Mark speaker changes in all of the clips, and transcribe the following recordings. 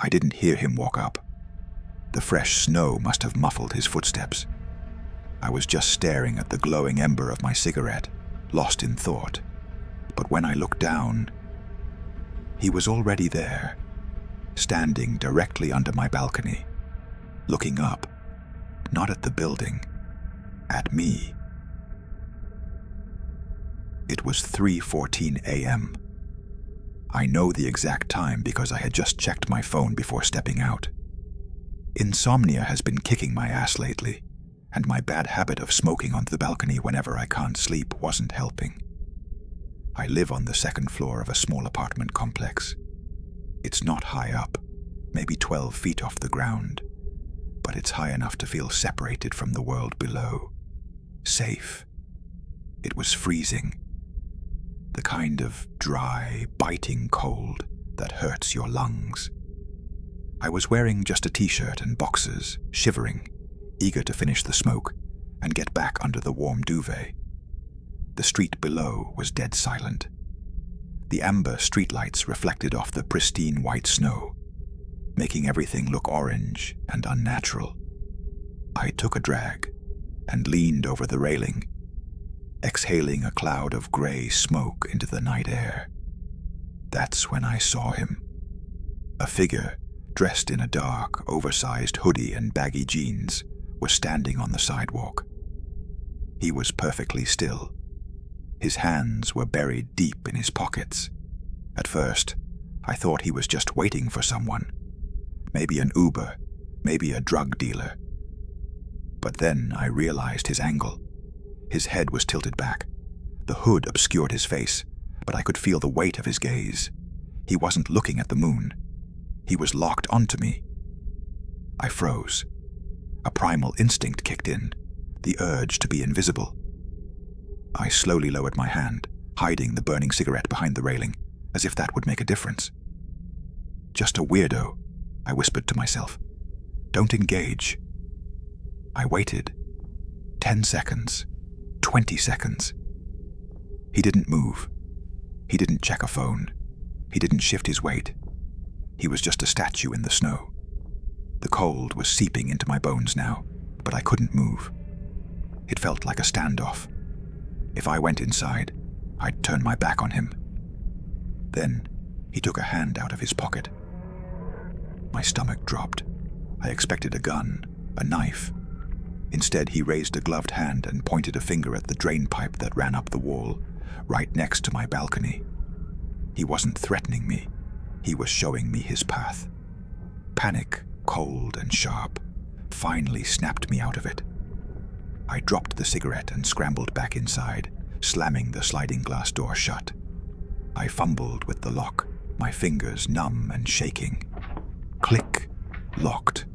Speaker 1: I didn't hear him walk up. The fresh snow must have muffled his footsteps. I was just staring at the glowing ember of my cigarette, lost in thought. But when I looked down, he was already there, standing directly under my balcony, looking up, not at the building, at me. It was 3:14 a.m. I know the exact time because I had just checked my phone before stepping out. Insomnia has been kicking my ass lately, and my bad habit of smoking on the balcony whenever I can't sleep wasn't helping. I live on the second floor of a small apartment complex. It's not high up, maybe 12 feet off the ground, but it's high enough to feel separated from the world below. Safe. It was freezing. The kind of dry, biting cold that hurts your lungs. I was wearing just a t-shirt and boxers, shivering, eager to finish the smoke and get back under the warm duvet. The street below was dead silent. The amber streetlights reflected off the pristine white snow, making everything look orange and unnatural. I took a drag and leaned over the railing, exhaling a cloud of gray smoke into the night air. That's when I saw him. A figure dressed in a dark, oversized hoodie and baggy jeans was standing on the sidewalk. He was perfectly still. His hands were buried deep in his pockets. At first, I thought he was just waiting for someone. Maybe an Uber, maybe a drug dealer. But then I realized his angle. His head was tilted back. The hood obscured his face, but I could feel the weight of his gaze. He wasn't looking at the moon. He was locked onto me. I froze. A primal instinct kicked in, the urge to be invisible. I slowly lowered my hand, hiding the burning cigarette behind the railing, as if that would make a difference. Just a weirdo, I whispered to myself. Don't engage. I waited. 10 seconds. 20 seconds. He didn't move. He didn't check a phone. He didn't shift his weight. He was just a statue in the snow. The cold was seeping into my bones now, but I couldn't move. It felt like a standoff. If I went inside, I'd turn my back on him. Then he took a hand out of his pocket. My stomach dropped. I expected a gun, a knife. Instead, he raised a gloved hand and pointed a finger at the drain pipe that ran up the wall, right next to my balcony. He wasn't threatening me. He was showing me his path. Panic, cold and sharp, finally snapped me out of it. I dropped the cigarette and scrambled back inside, slamming the sliding glass door shut. I fumbled with the lock, my fingers numb and shaking. Click, locked.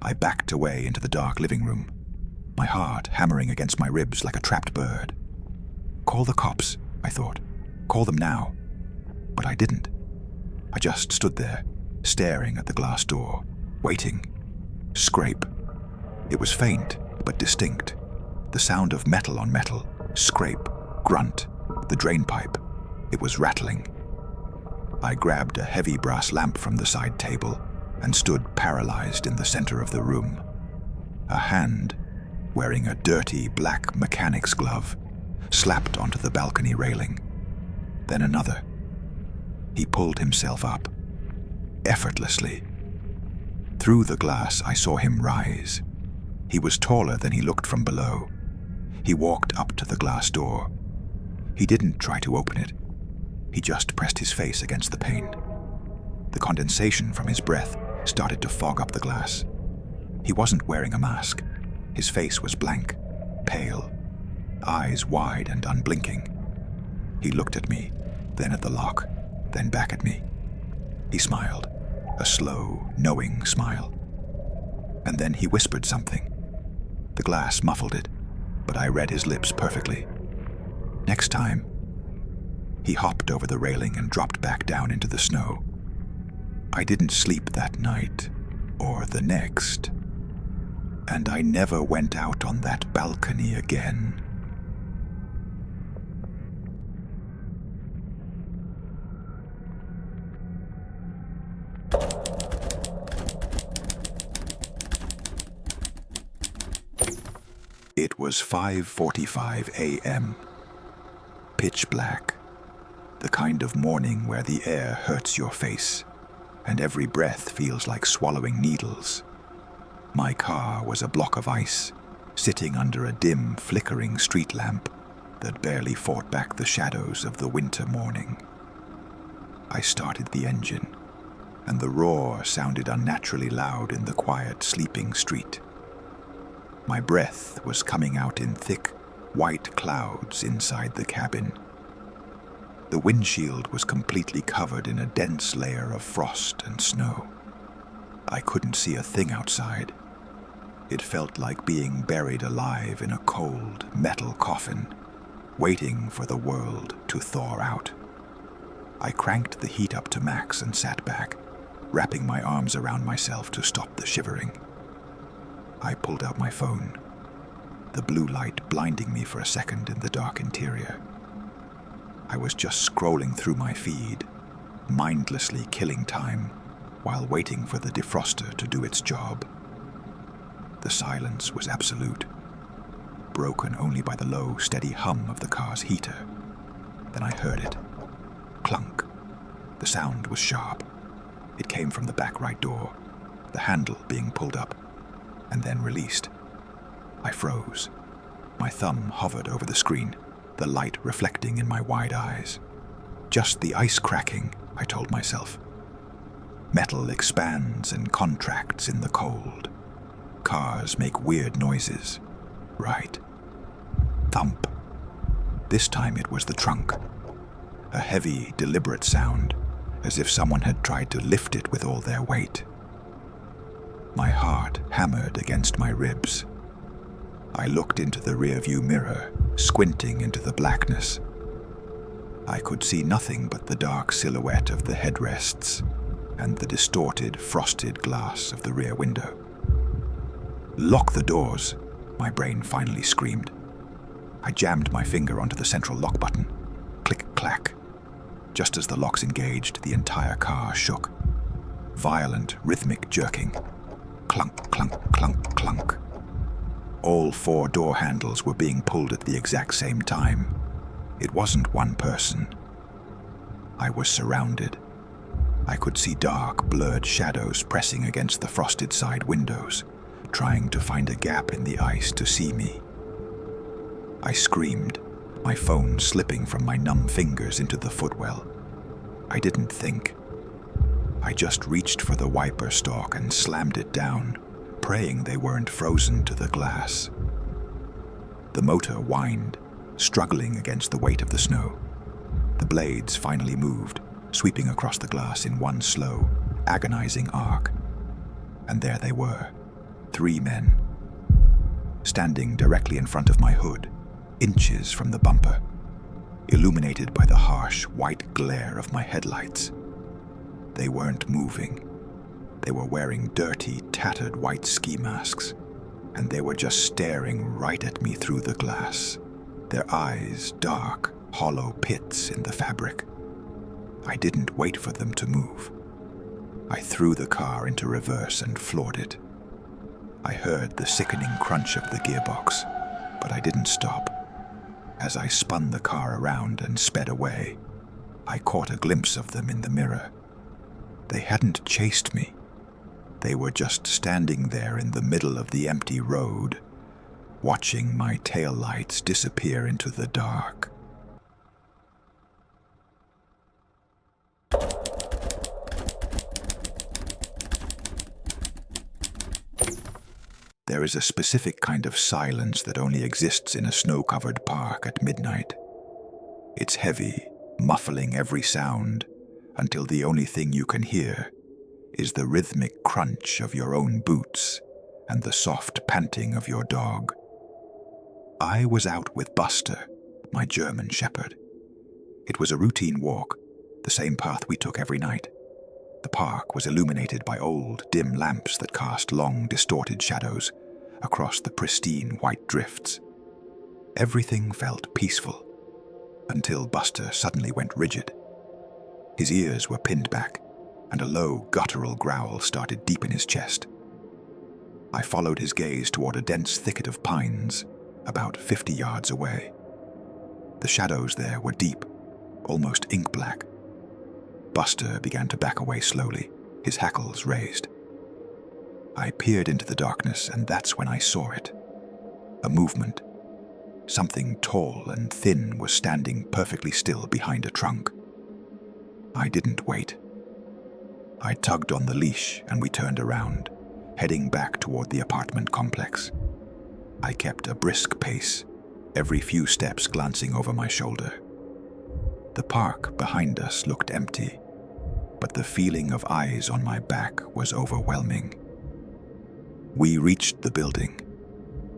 Speaker 1: I backed away into the dark living room, my heart hammering against my ribs like a trapped bird. Call the cops, I thought. Call them now. But I didn't. I just stood there, staring at the glass door, waiting. Scrape. It was faint, but distinct. The sound of metal on metal. Scrape. Grunt. The drain pipe. It was rattling. I grabbed a heavy brass lamp from the side table and stood paralyzed in the center of the room. A hand, wearing a dirty black mechanic's glove, slapped onto the balcony railing. Then another. He pulled himself up, effortlessly. Through the glass, I saw him rise. He was taller than he looked from below. He walked up to the glass door. He didn't try to open it. He just pressed his face against the pane. The condensation from his breath started to fog up the glass. He wasn't wearing a mask. His face was blank, pale, eyes wide and unblinking. He looked at me, then at the lock, then back at me. He smiled, a slow, knowing smile. And then he whispered something. The glass muffled it, but I read his lips perfectly. Next time. He hopped over the railing and dropped back down into the snow. I didn't sleep that night, or the next, and I never went out on that balcony again. was 5:45 a.m. Pitch black. The kind of morning where the air hurts your face and every breath feels like swallowing needles. My car was a block of ice, sitting under a dim, flickering street lamp that barely fought back the shadows of the winter morning. I started the engine, and the roar sounded unnaturally loud in the quiet, sleeping street. My breath was coming out in thick, white clouds inside the cabin. The windshield was completely covered in a dense layer of frost and snow. I couldn't see a thing outside. It felt like being buried alive in a cold, metal coffin, waiting for the world to thaw out. I cranked the heat up to max and sat back, wrapping my arms around myself to stop the shivering. I pulled out my phone, the blue light blinding me for a second in the dark interior. I was just scrolling through my feed, mindlessly killing time while waiting for the defroster to do its job. The silence was absolute, broken only by the low, steady hum of the car's heater. Then I heard it. Clunk. The sound was sharp. It came from the back right door, the handle being pulled up and then released. I froze. My thumb hovered over the screen, the light reflecting in my wide eyes. Just the ice cracking, I told myself. Metal expands and contracts in the cold. Cars make weird noises. Right. Thump. This time it was the trunk. A heavy, deliberate sound, as if someone had tried to lift it with all their weight. My heart hammered against my ribs. I looked into the rearview mirror, squinting into the blackness. I could see nothing but the dark silhouette of the headrests and the distorted, frosted glass of the rear window. "Lock the doors," my brain finally screamed. I jammed my finger onto the central lock button. Click-clack. Just as the locks engaged, the entire car shook. Violent, rhythmic jerking. Clunk, clunk, clunk, clunk. All 4 door handles were being pulled at the exact same time. It wasn't one person. I was surrounded. I could see dark, blurred shadows pressing against the frosted side windows, trying to find a gap in the ice to see me. I screamed, my phone slipping from my numb fingers into the footwell. I didn't think. I just reached for the wiper stalk and slammed it down, praying they weren't frozen to the glass. The motor whined, struggling against the weight of the snow. The blades finally moved, sweeping across the glass in one slow, agonizing arc. And there they were, 3 men, standing directly in front of my hood, inches from the bumper, illuminated by the harsh, white glare of my headlights. They weren't moving. They were wearing dirty, tattered white ski masks, and they were just staring right at me through the glass, their eyes dark, hollow pits in the fabric. I didn't wait for them to move. I threw the car into reverse and floored it. I heard the sickening crunch of the gearbox, but I didn't stop. As I spun the car around and sped away, I caught a glimpse of them in the mirror. They hadn't chased me. They were just standing there in the middle of the empty road, watching my taillights disappear into the dark. There is a specific kind of silence that only exists in a snow-covered park at midnight. It's heavy, muffling every sound, until the only thing you can hear is the rhythmic crunch of your own boots and the soft panting of your dog. I was out with Buster, my German shepherd. It was a routine walk, the same path we took every night. The park was illuminated by old, dim lamps that cast long, distorted shadows across the pristine white drifts. Everything felt peaceful, until Buster suddenly went rigid. His ears were pinned back, and a low, guttural growl started deep in his chest. I followed his gaze toward a dense thicket of pines, about 50 yards away. The shadows there were deep, almost ink black. Buster began to back away slowly, his hackles raised. I peered into the darkness, and that's when I saw it. A movement. Something tall and thin was standing perfectly still behind a trunk. I didn't wait. I tugged on the leash and we turned around, heading back toward the apartment complex. I kept a brisk pace, every few steps glancing over my shoulder. The park behind us looked empty, but the feeling of eyes on my back was overwhelming. We reached the building,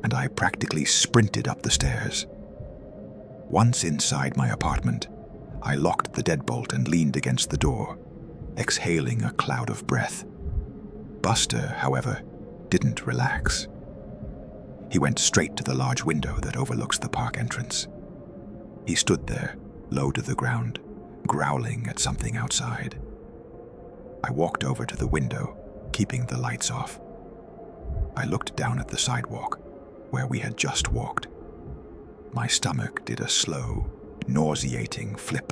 Speaker 1: and I practically sprinted up the stairs. Once inside my apartment, I locked the deadbolt and leaned against the door, exhaling a cloud of breath. Buster, however, didn't relax. He went straight to the large window that overlooks the park entrance. He stood there, low to the ground, growling at something outside. I walked over to the window, keeping the lights off. I looked down at the sidewalk, where we had just walked. My stomach did a slow, nauseating flip.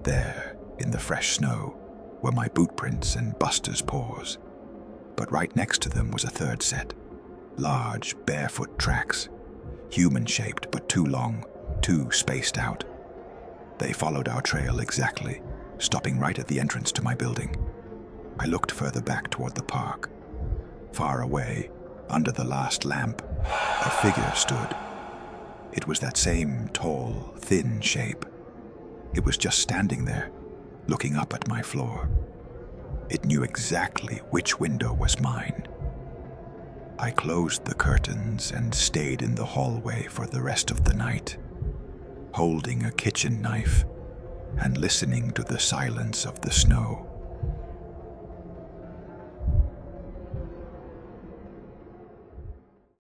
Speaker 1: There, in the fresh snow, were my boot prints and Buster's paws. But right next to them was a third set. Large, barefoot tracks, human-shaped but too long, too spaced out. They followed our trail exactly, stopping right at the entrance to my building. I looked further back toward the park. Far away, under the last lamp, a figure stood. It was that same tall, thin shape. It was just standing there, looking up at my floor. It knew exactly which window was mine. I closed the curtains and stayed in the hallway for the rest of the night, holding a kitchen knife and listening to the silence of the snow.